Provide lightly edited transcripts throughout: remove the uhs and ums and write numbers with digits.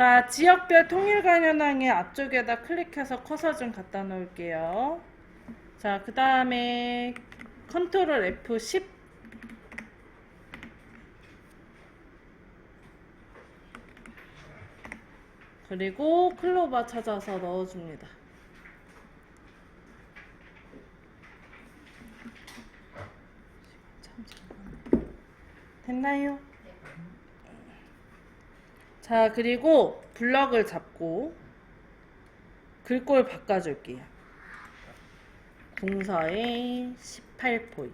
자, 지역별 통일관 현황의 앞쪽에다 클릭해서 커서 좀 갖다 놓을게요. 자, 그 다음에 컨트롤 F10. 그리고 클로버 찾아서 넣어줍니다. 됐나요? 자, 그리고 블럭을 잡고 글꼴 바꿔줄게요. 궁서에 18포인트.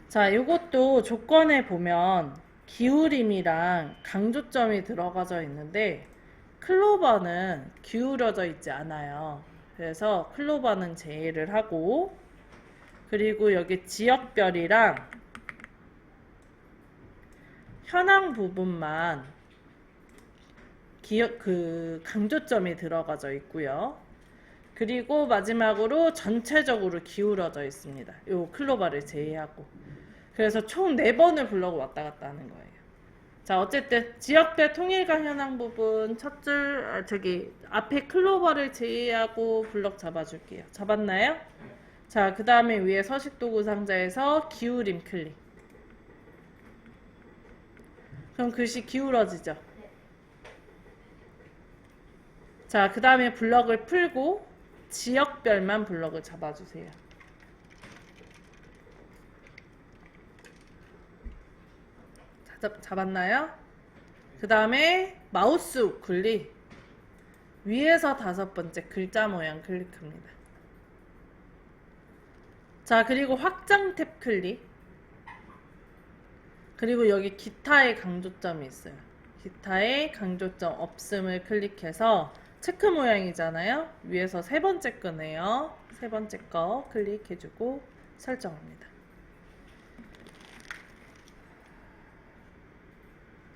자, 요것도 조건에 보면 기울임이랑 강조점이 들어가져 있는데 클로버는 기울어져 있지 않아요. 그래서 클로버는 제외를 하고, 그리고 여기 지역별이랑 현황 부분만 강조점이 들어가져 있고요. 그리고 마지막으로 전체적으로 기울어져 있습니다. 요 클로버를 제외하고. 그래서 총 4번을 블럭을 왔다 갔다 하는 거예요. 자, 어쨌든 지역별 통일관 현황 부분 첫 줄, 앞에 클로버를 제외하고 블럭 잡아줄게요. 잡았나요? 자, 그 다음에 위에 서식도구 상자에서 기울임 클릭. 그럼 글씨 기울어지죠? 자, 그 다음에 블럭을 풀고 지역별만 블럭을 잡아주세요. 잡았나요? 그 다음에 마우스 우클릭 위에서 5번째 글자 모양 클릭합니다. 자, 그리고 확장 탭 클릭. 그리고 여기 기타의 강조점이 있어요. 기타의 강조점 없음을 클릭해서 체크 모양이잖아요. 위에서 3번째 거네요. 3번째 거 클릭해주고 설정합니다.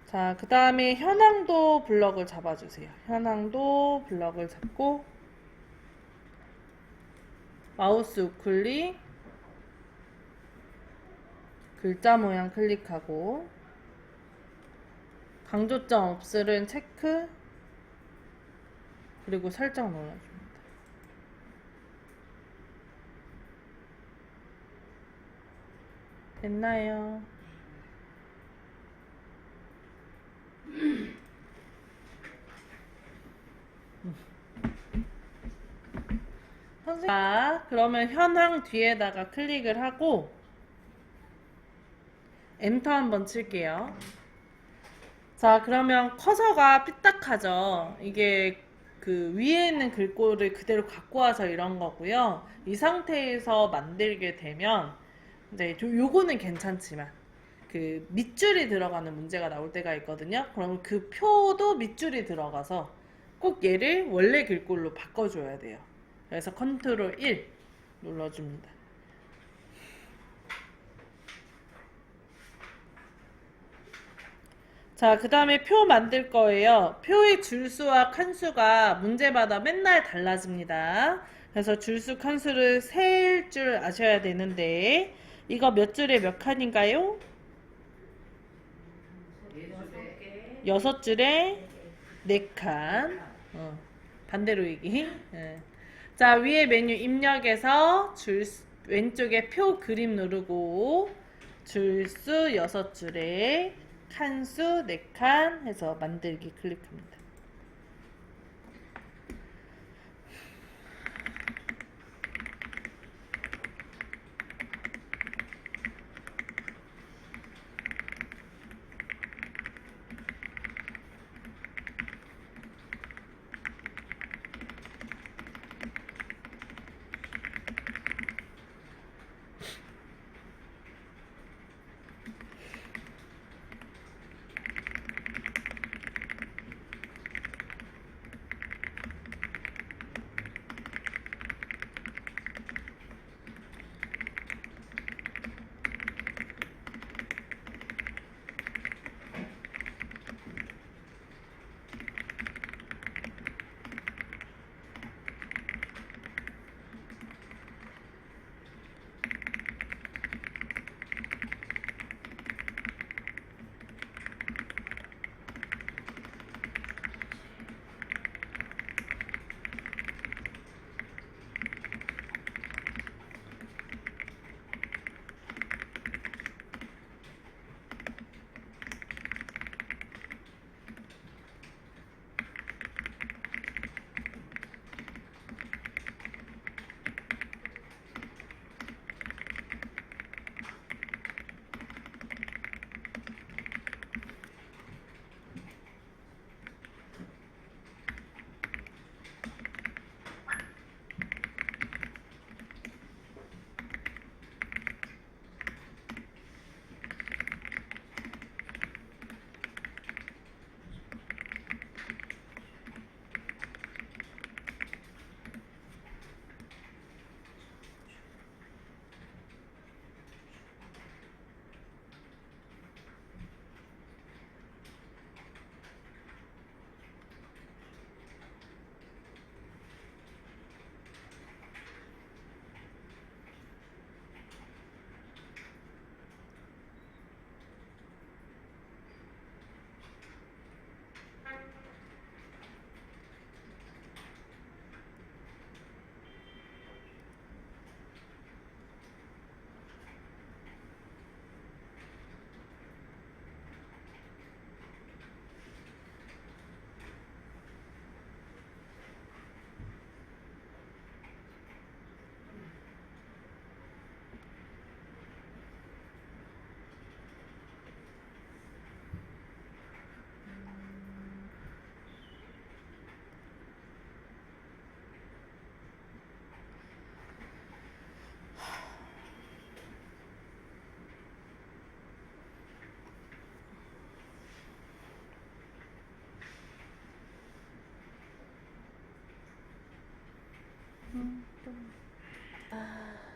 자, 그 다음에 현황도 블럭을 잡아주세요. 현황도 블럭을 잡고 마우스 우클릭 글자 모양 클릭하고 강조점 없음은 체크, 그리고 설정 눌러줍니다. 됐나요? 자, 그러면 현황 뒤에다가 클릭을 하고 엔터 한번 칠게요. 자, 그러면 커서가 삐딱하죠. 이게 그 위에 있는 글꼴을 그대로 갖고 와서 이런 거고요. 이 상태에서 만들게 되면 이제 요거는 괜찮지만 그 밑줄이 들어가는 문제가 나올 때가 있거든요. 그럼 그 표도 밑줄이 들어가서 꼭 얘를 원래 글꼴로 바꿔줘야 돼요. 그래서 컨트롤 1 눌러줍니다. 자, 그 다음에 표 만들 거예요. 표의 줄수와 칸수가 문제마다 맨날 달라집니다. 그래서 줄수 칸수를 셀 줄 아셔야 되는데 이거 몇 줄에 몇 칸인가요? 6줄에 4칸. 반대로 얘기. 자, 위에 메뉴 입력에서 왼쪽에 표 그림 누르고 줄수 6줄에 칸수 4칸 해서 만들기 클릭합니다.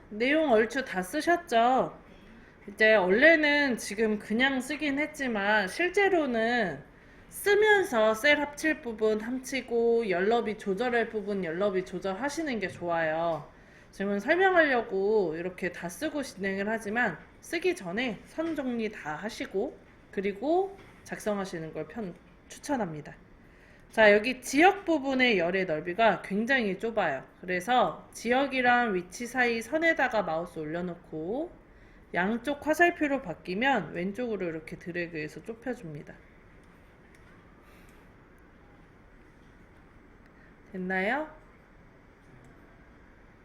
내용 얼추 다 쓰셨죠? 이제 원래는 지금 그냥 쓰긴 했지만 실제로는 쓰면서 셀 합칠 부분 합치고 열너비 조절할 부분 열너비 조절하시는 게 좋아요. 지금 설명하려고 이렇게 다 쓰고 진행을 하지만 쓰기 전에 선 정리 다 하시고 그리고 작성하시는 걸 추천합니다. 자, 여기 지역 부분의 열의 넓이가 굉장히 좁아요. 그래서 지역이랑 위치 사이 선에다가 마우스 올려놓고 양쪽 화살표로 바뀌면 왼쪽으로 이렇게 드래그해서 좁혀줍니다. 됐나요?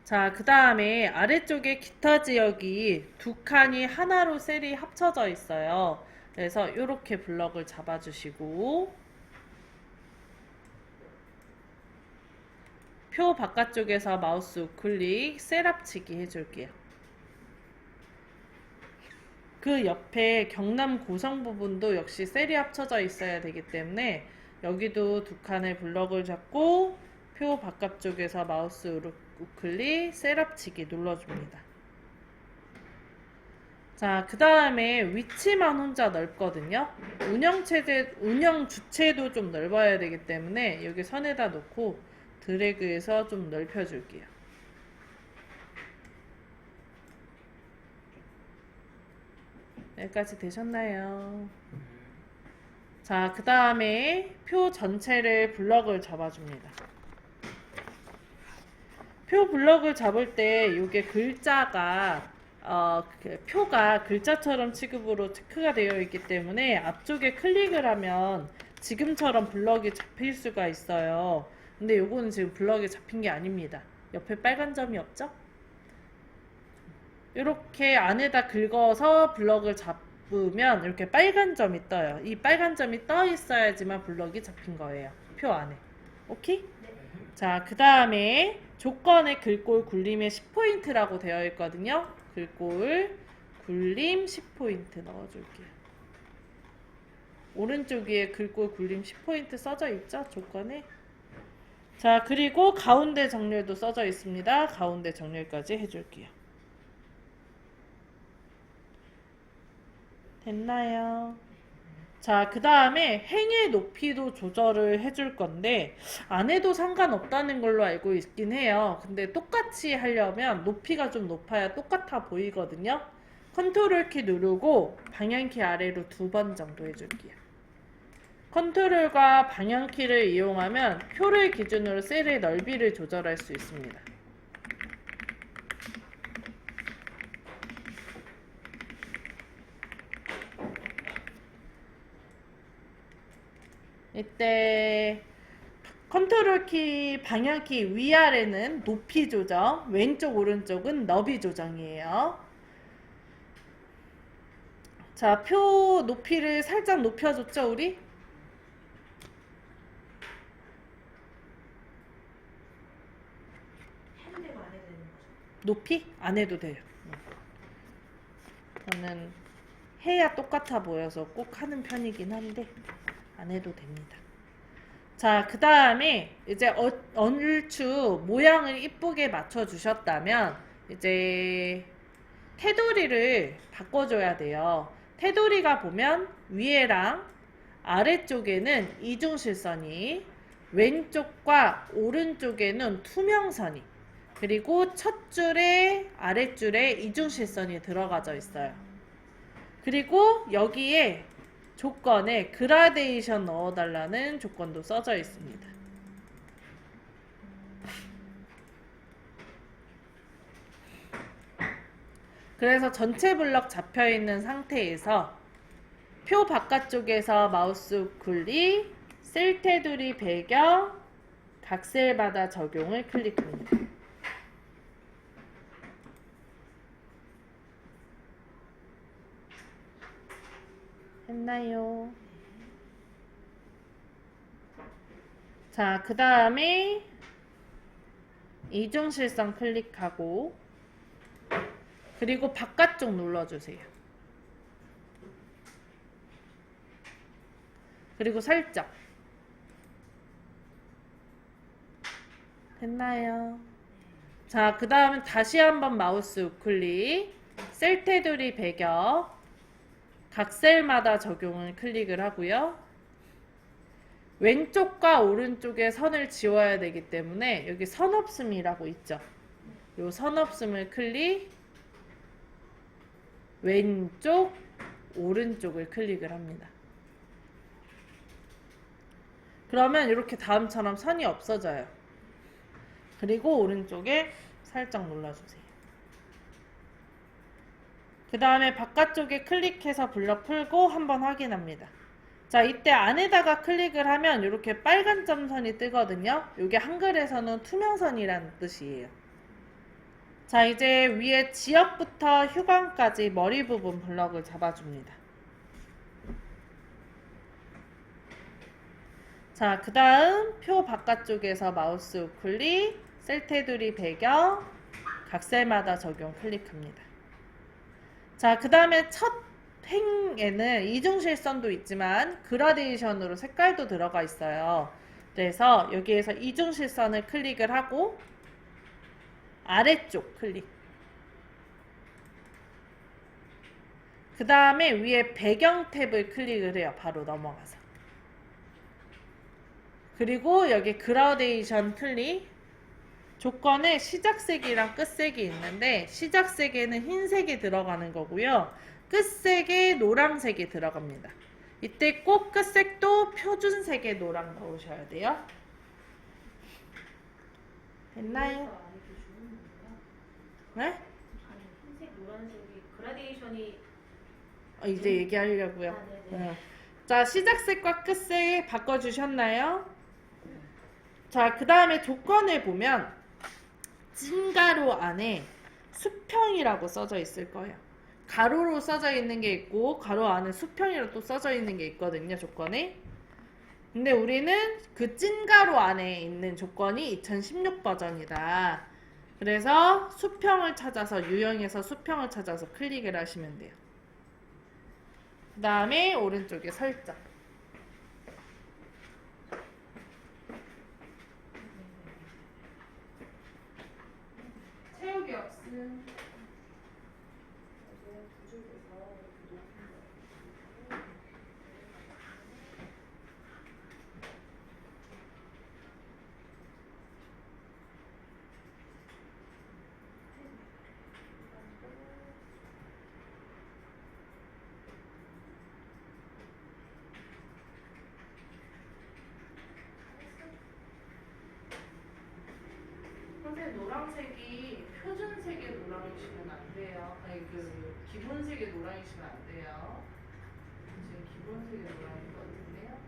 자, 그 다음에 아래쪽에 기타 지역이 두 칸이 하나로 셀이 합쳐져 있어요. 그래서 이렇게 블럭을 잡아주시고 표 바깥쪽에서 마우스 우클릭 셀 합치기 해줄게요. 그 옆에 경남 고성 부분도 역시 셀이 합쳐져 있어야 되기 때문에 여기도 두 칸의 블럭을 잡고 표 바깥쪽에서 마우스 우클릭 셀 합치기 눌러줍니다. 자, 그 다음에 위치만 혼자 넓거든요. 운영 주체도 좀 넓어야 되기 때문에 여기 선에다 놓고 드래그해서 좀 넓혀줄게요. 여기까지 되셨나요? 자, 그 다음에 표 전체를 블럭을 잡아줍니다. 표 블럭을 잡을 때 이게 글자가 표가 글자처럼 취급으로 체크가 되어 있기 때문에 앞쪽에 클릭을 하면 지금처럼 블럭이 잡힐 수가 있어요. 근데 요거는 지금 블럭이 잡힌 게 아닙니다. 옆에 빨간 점이 없죠? 이렇게 안에다 긁어서 블럭을 잡으면 이렇게 빨간 점이 떠요. 이 빨간 점이 떠 있어야지만 블럭이 잡힌 거예요. 표 안에. 오케이? 자, 그 다음에 조건의 글꼴 굴림에 10포인트라고 되어 있거든요. 글꼴 굴림 10포인트 넣어줄게요. 오른쪽 위에 글꼴 굴림 10포인트 써져 있죠? 조건에. 자, 그리고 가운데 정렬도 써져 있습니다. 가운데 정렬까지 해줄게요. 됐나요? 자, 그 다음에 행의 높이도 조절을 해줄 건데 안 해도 상관없다는 걸로 알고 있긴 해요. 근데 똑같이 하려면 높이가 좀 높아야 똑같아 보이거든요. 컨트롤 키 누르고 방향키 아래로 2번 정도 해줄게요. 컨트롤과 방향키를 이용하면 표를 기준으로 셀의 넓이를 조절할 수 있습니다. 이때 컨트롤 키, 방향키 위아래는 높이 조정, 왼쪽 오른쪽은 너비 조정이에요. 자, 표 높이를 살짝 높여줬죠, 우리? 높이? 안 해도 돼요. 저는 해야 똑같아 보여서 꼭 하는 편이긴 한데 안 해도 됩니다. 자, 그 다음에 이제 얼추 모양을 이쁘게 맞춰주셨다면 이제 테두리를 바꿔줘야 돼요. 테두리가 보면 위에랑 아래쪽에는 이중실선이, 왼쪽과 오른쪽에는 투명선이, 그리고 첫 줄에 아랫줄에 이중실선이 들어가져 있어요. 그리고 여기에 조건에 그라데이션 넣어달라는 조건도 써져 있습니다. 그래서 전체 블럭 잡혀있는 상태에서 표 바깥쪽에서 마우스 클릭, 셀 테두리 배경, 각셀마다 적용을 클릭합니다. 했나요? 자, 그 다음에 이중실선 클릭하고 그리고 바깥쪽 눌러주세요. 그리고 살짝. 됐나요? 자, 그 다음에 다시 한번 마우스 우클릭, 셀 테두리 배경, 각 셀마다 적용을 클릭을 하고요. 왼쪽과 오른쪽에 선을 지워야 되기 때문에 여기 선 없음이라고 있죠. 요 선 없음을 클릭, 왼쪽, 오른쪽을 클릭을 합니다. 그러면 이렇게 다음처럼 선이 없어져요. 그리고 오른쪽에 살짝 눌러주세요. 그 다음에 바깥쪽에 클릭해서 블럭 풀고 한번 확인합니다. 자, 이때 안에다가 클릭을 하면 이렇게 빨간 점선이 뜨거든요. 이게 한글에서는 투명선이라는 뜻이에요. 자, 이제 위에 지역부터 휴관까지 머리 부분 블럭을 잡아줍니다. 자, 그 다음 표 바깥쪽에서 마우스 우클릭, 셀 테두리 배경, 각 셀마다 적용 클릭합니다. 자, 그 다음에 첫 행에는 이중실선도 있지만 그라데이션으로 색깔도 들어가 있어요. 그래서 여기에서 이중실선을 클릭을 하고 아래쪽 클릭. 그 다음에 위에 배경 탭을 클릭을 해요. 바로 넘어가서. 그리고 여기 그라데이션 클릭. 조건에 시작색이랑 끝색이 있는데 시작색에는 흰색이 들어가는 거고요. 끝색에 노란색이 들어갑니다. 이때 꼭 끝색도 표준색의 노랑 넣으셔야 돼요. 됐나요? 네? 아니, 흰색, 노란색이 그라데이션이 이제 얘기하려고요. 아, 네네. 자, 시작색과 끝색 바꿔주셨나요? 자, 그 다음에 조건을 보면 찐가루 안에 수평이라고 써져 있을 거예요. 가로로 써져 있는 게 있고 가로 안에 수평이라고 또 써져 있는 게 있거든요. 조건에. 근데 우리는 그 찐가루 안에 있는 조건이 2016 버전이다. 그래서 수평을 찾아서 유형에서 수평을 찾아서 클릭을 하시면 돼요. 그 다음에 오른쪽에 설정. 채우기 없음. 선생님, 노란색이 표준색의 노랑이시면 안 돼요. 아니, 기본색의 노랑이시면 안 돼요. 지금 기본색의 노랑인 것 같은데요.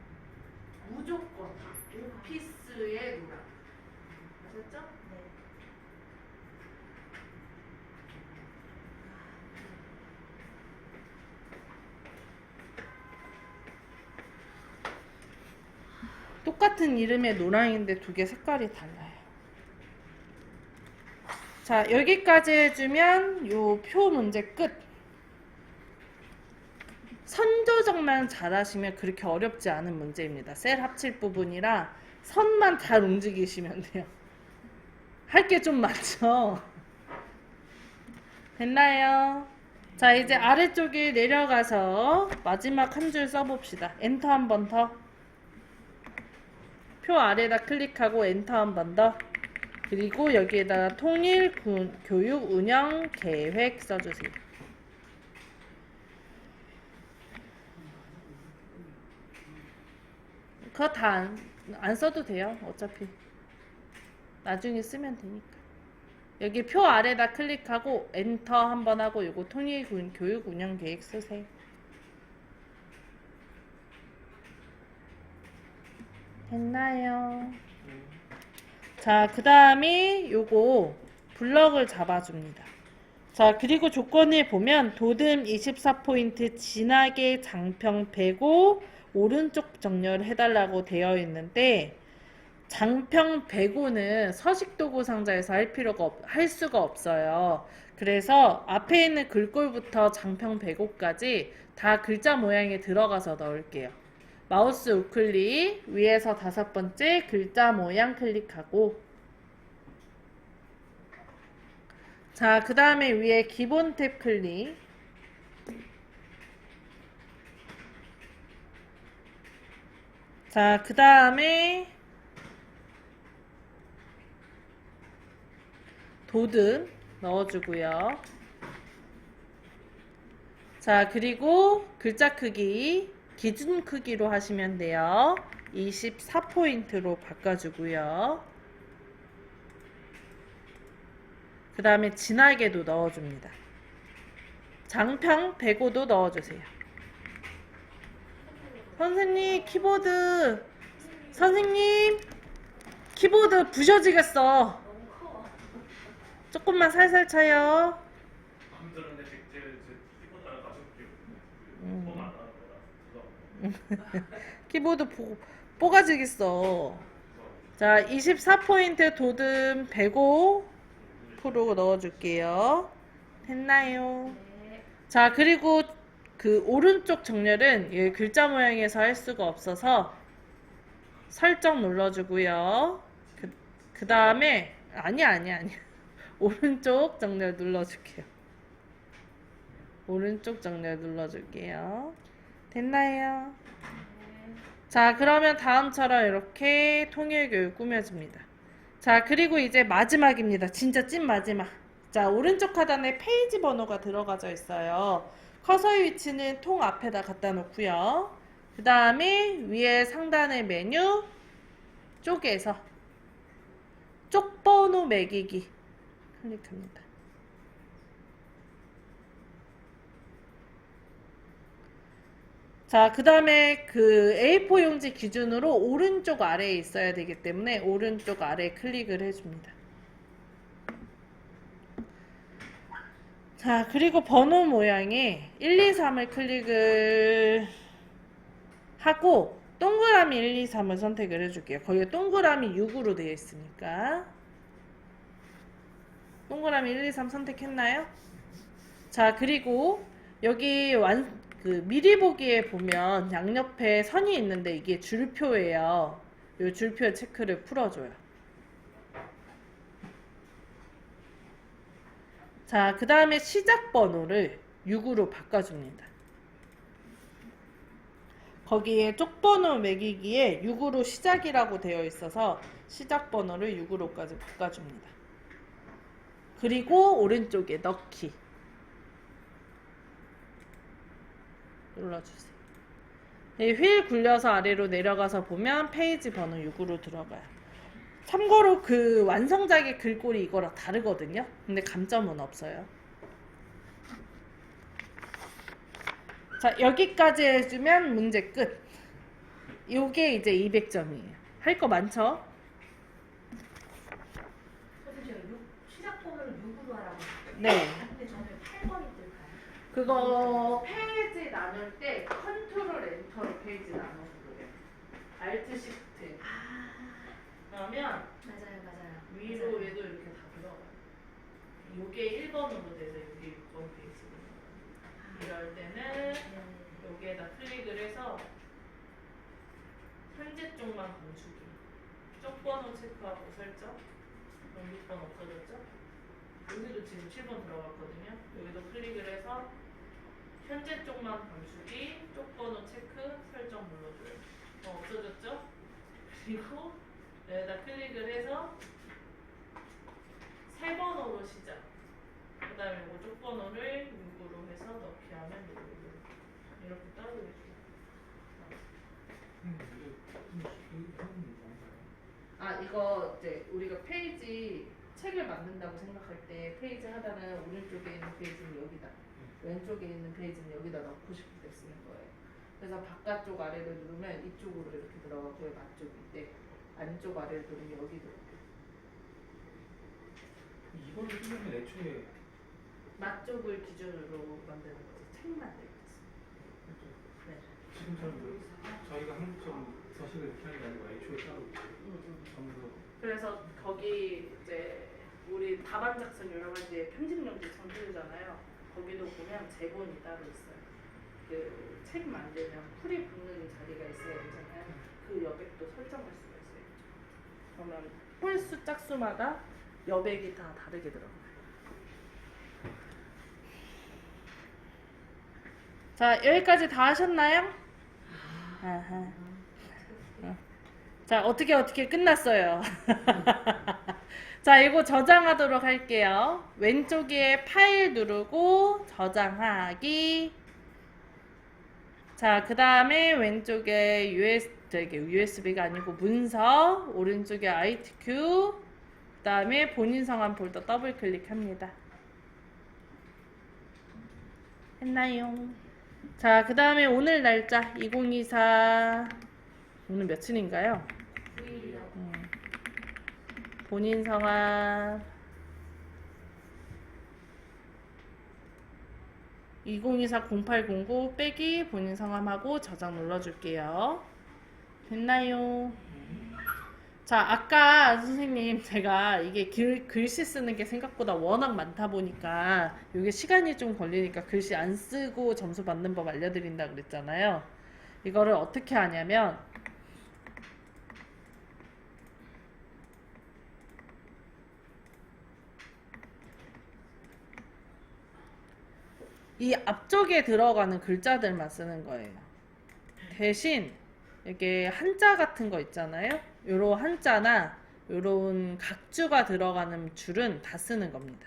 무조건 오피스의 노랑. 아셨죠? 네. 똑같은 이름의 노랑인데 두 개 색깔이 달라요. 자, 여기까지 해주면 요 표 문제 끝. 선 조정만 잘하시면 그렇게 어렵지 않은 문제입니다. 셀 합칠 부분이라 선만 잘 움직이시면 돼요. 할 게 좀 많죠? 됐나요? 자, 이제 아래쪽에 내려가서 마지막 한 줄 써봅시다. 엔터 한 번 더. 표 아래다 클릭하고 엔터 한 번 더. 그리고 여기에다가 통일 교육 운영 계획 써주세요. 그거 다 안 써도 돼요. 어차피 나중에 쓰면 되니까. 여기 표 아래다 클릭하고 엔터 한번 하고 이거 통일 교육 운영 계획 쓰세요. 됐나요? 자, 그 다음에 요거 블럭을 잡아줍니다. 자, 그리고 조건을 보면 도듬 24포인트 진하게 장평 105 오른쪽 정렬 해달라고 되어 있는데 장평 105는 서식도구 상자에서 할 수가 없어요. 그래서 앞에 있는 글꼴부터 장평 105까지 다 글자 모양에 들어가서 넣을게요. 마우스 우클릭 위에서 5번째 글자 모양 클릭하고 자, 그 다음에 위에 기본 탭 클릭. 자, 그 다음에 도듬 넣어주고요. 자, 그리고 글자 크기 기준 크기로 하시면 돼요. 24포인트로 바꿔주고요. 그 다음에 진하게도 넣어줍니다. 장평 105도 넣어주세요. 선생님 키보드 부셔지겠어. 너무 커. 조금만 살살 쳐요. 힘들었는데 제 키보드 하나 가져올게요. 음. 폰 안 하는 거라. 키보드 뽀가지겠어. 자, 24포인트 도듬 105% 넣어줄게요. 됐나요? 네. 자, 그리고 그 오른쪽 정렬은 이 글자 모양에서 할 수가 없어서 설정 눌러주고요. 그 다음에 아니야. 오른쪽 정렬 눌러줄게요. 오른쪽 정렬 눌러줄게요. 됐나요? 네. 자, 그러면 다음처럼 이렇게 통일교육 꾸며줍니다. 자, 그리고 이제 마지막입니다. 진짜 찐 마지막. 자, 오른쪽 하단에 페이지 번호가 들어가져 있어요. 커서의 위치는 통 앞에다 갖다 놓고요. 그 다음에 위에 상단의 메뉴 쪽에서 쪽 번호 매기기 클릭합니다. 자, 그 다음에 그 A4 용지 기준으로 오른쪽 아래에 있어야 되기 때문에 오른쪽 아래에 클릭을 해줍니다. 자, 그리고 번호 모양에 1, 2, 3을 클릭을 하고 동그라미 1, 2, 3을 선택을 해줄게요. 거기에 동그라미 6으로 되어 있으니까 동그라미 1, 2, 3 선택했나요? 자, 그리고 여기 미리 보기에 보면 양옆에 선이 있는데 이게 줄표예요. 이 줄표 체크를 풀어줘요. 자, 그 다음에 시작 번호를 6으로 바꿔줍니다. 거기에 쪽번호 매기기에 6으로 시작이라고 되어 있어서 시작 번호를 6으로까지 바꿔줍니다. 그리고 오른쪽에 넣기 눌러주세요. 휠 굴려서 아래로 내려가서 보면 페이지 번호 6으로 들어가요. 참고로 그 완성작의 글꼴이 이거랑 다르거든요. 근데 감점은 없어요. 자, 여기까지 해주면 문제 끝. 요게 이제 200점이에요. 할 거 많죠? 선생님 제가 시작 번호를 6으로 하라고 했어요. 네. 근데 저는 8번이 뜰까요? 그거 페이지 나눌 때 컨트롤 엔터로 페이지 나눠서 그래요. 알트 시프트. 그러면 맞아요. 위로 얘도 이렇게 다 들어가요. 요게 1번으로 돼서 여기 6번 페이지거든요. 이럴 때는 여기에다 클릭을 해서 현재 쪽만 감추기. 쪽 번호 체크하고 설정. 그럼 6번 없어졌죠? 여기도 지금 7번 들어갔거든요. 여기도 클릭을 해서 현재 쪽만 감추기, 쪽 번호 체크, 설정 눌러줘요. 없어졌죠? 그리고 여기다 클릭을 해서 세 번호로 시작. 그 다음에 이거 쪽 번호를 6으로 해서 넣기 하면 이렇게 따로 해줘요. 아, 이거 이제 우리가 페이지 책을 만든다고 생각할 때 페이지 하단은 오른쪽에 있는 페이지는 여기다, 왼쪽에 있는 페이지는 여기다 넣고 싶을 때 쓰는 거예요. 그래서 바깥쪽 아래를 누르면 이쪽으로 이렇게 들어가고요. 맞쪽일 때 안쪽 아래를 누르면 여기 들어가요. 이걸로 쓰면 애초에 맞쪽을 기준으로 만드는 거죠. 책 만들 때. 네. 지금처럼 저희가 한국처럼 서식을 이렇게 하는 게 아니고 애초에 따로 전부 그래서 거기 이제 우리 답안 작성 여러 가지 편집 용지 전부잖아요. 거기도 보면 제본이 따로 있어요. 그 책 만들면 풀이 붙는 자리가 있어야 되잖아요. 그 여백도 설정할 수가 있어요. 그러면 홀수 짝수마다 여백이 다 다르게 들어가요. 자, 여기까지 다 하셨나요? 아하. 자, 어떻게 끝났어요. 자, 이거 저장하도록 할게요. 왼쪽에 파일 누르고 저장하기. 자, 그 다음에 왼쪽에 USB가 아니고 문서, 오른쪽에 ITQ, 그 다음에 본인 성함 폴더 더블 클릭합니다. 했나요? 자, 그 다음에 오늘 날짜 2024 오늘 며칠인가요? 9일이요. 본인 성함 2024-0809 빼기 본인 성함하고 저장 눌러줄게요. 됐나요? 자, 아까 선생님 제가 이게 글씨 쓰는 게 생각보다 워낙 많다 보니까 이게 시간이 좀 걸리니까 글씨 안 쓰고 점수 받는 법 알려드린다 그랬잖아요. 이거를 어떻게 하냐면 이 앞쪽에 들어가는 글자들만 쓰는 거예요. 대신 이게 한자 같은 거 있잖아요. 요런 한자나 요런 각주가 들어가는 줄은 다 쓰는 겁니다.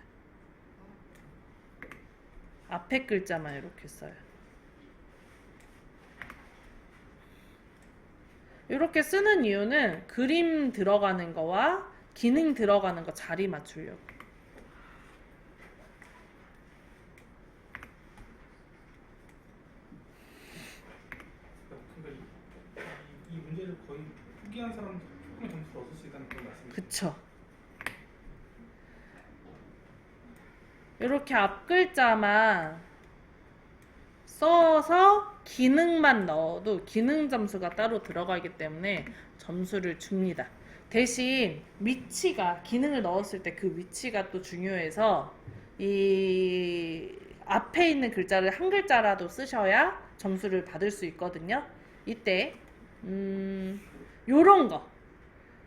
앞에 글자만 이렇게 써요. 이렇게 쓰는 이유는 그림 들어가는 거와 기능 들어가는 거 자리 맞추려고. 그러니까 이 문제를 거의 포기한 사람도 조금의 점수를 얻을 수 있다는 그런 말씀이죠. 그쵸. 이렇게 앞 글자만 써서 기능만 넣어도 기능 점수가 따로 들어가기 때문에 점수를 줍니다. 대신 위치가 기능을 넣었을 때 그 위치가 또 중요해서 이 앞에 있는 글자를 한 글자라도 쓰셔야 점수를 받을 수 있거든요. 이때 요런 거,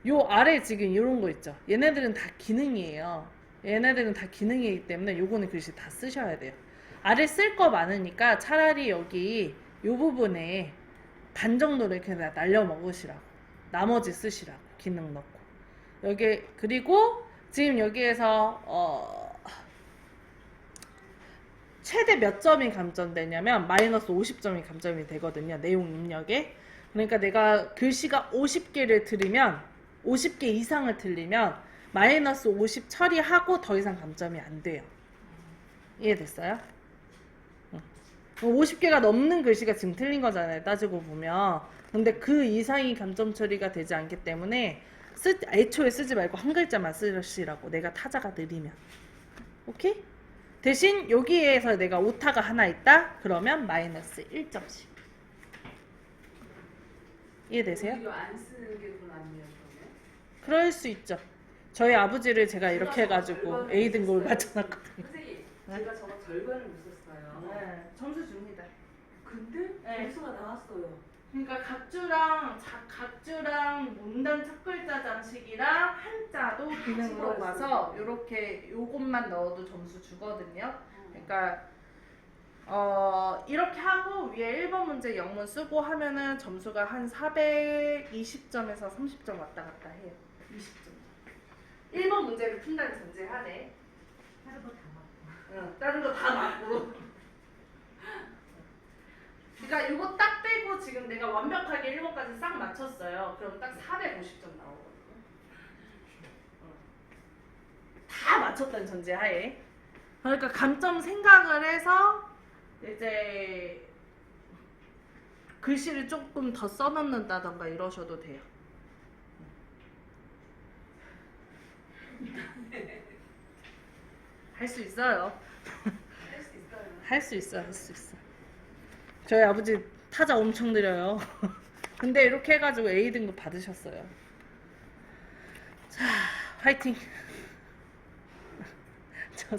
요 아래 지금 요런 거 있죠. 얘네들은 다 기능이에요. 얘네들은 다 기능이기 때문에 요거는 글씨 다 쓰셔야 돼요. 아래 쓸 거 많으니까 차라리 여기 요 부분에 반 정도를 그냥 날려 먹으시라고. 나머지 쓰시라고. 기능 넣고. 여기 그리고 지금 여기에서 최대 몇 점이 감점되냐면 마이너스 50점이 감점이 되거든요. 내용 입력에. 그러니까 내가 글씨가 50개를 틀리면 50개 이상을 틀리면 마이너스 50 처리하고 더 이상 감점이 안 돼요. 이해됐어요? 50개가 넘는 글씨가 지금 틀린 거잖아요. 따지고 보면. 근데 그 이상이 감점 처리가 되지 않기 때문에 애초에 쓰지 말고 한 글자만 쓰시라고. 내가 타자가 느리면. 오케이? 대신 여기에서 내가 오타가 하나 있다? 그러면 마이너스 1점씩. 이해되세요? 오히려 안 쓰는 게 더 낫네요, 그러면. 그럴 수 있죠. 저희 아버지를 제가 이렇게 해가지고 A 등급을 맞춰놨거든요. 선생님, 제가 저거 절반을 못 썼어요. 네, 점수 줍니다. 근데 네. 점수가 나왔어요. 그러니까 각주랑 문단 첫 글자 장식이랑 한자도 기능으로 봐서 요렇게 요것만 넣어도 점수 주거든요. 그러니까 이렇게 하고 위에 1번 문제 영문 쓰고 하면은 점수가 한 420점에서 30점 왔다 갔다 해요. 20점. 1번 문제를 푼다는 전제하에 다른 거다 맞고. 다른 거 다 맞고. 그러니까 이거 딱 빼고 지금 내가 완벽하게 1번까지 싹 맞췄어요. 그럼 딱 450점 나오거든요. 다 맞췄다는 전제하에. 그러니까 감점 생각을 해서 이제 글씨를 조금 더 써놓는다던가 이러셔도 돼요. 할 수 있어요. 할 수 있어요. 할 수 있어, 할 수 있어. 저희 아버지 타자 엄청 느려요. 근데 이렇게 해가지고 A 등급 받으셨어요. 자, 화이팅!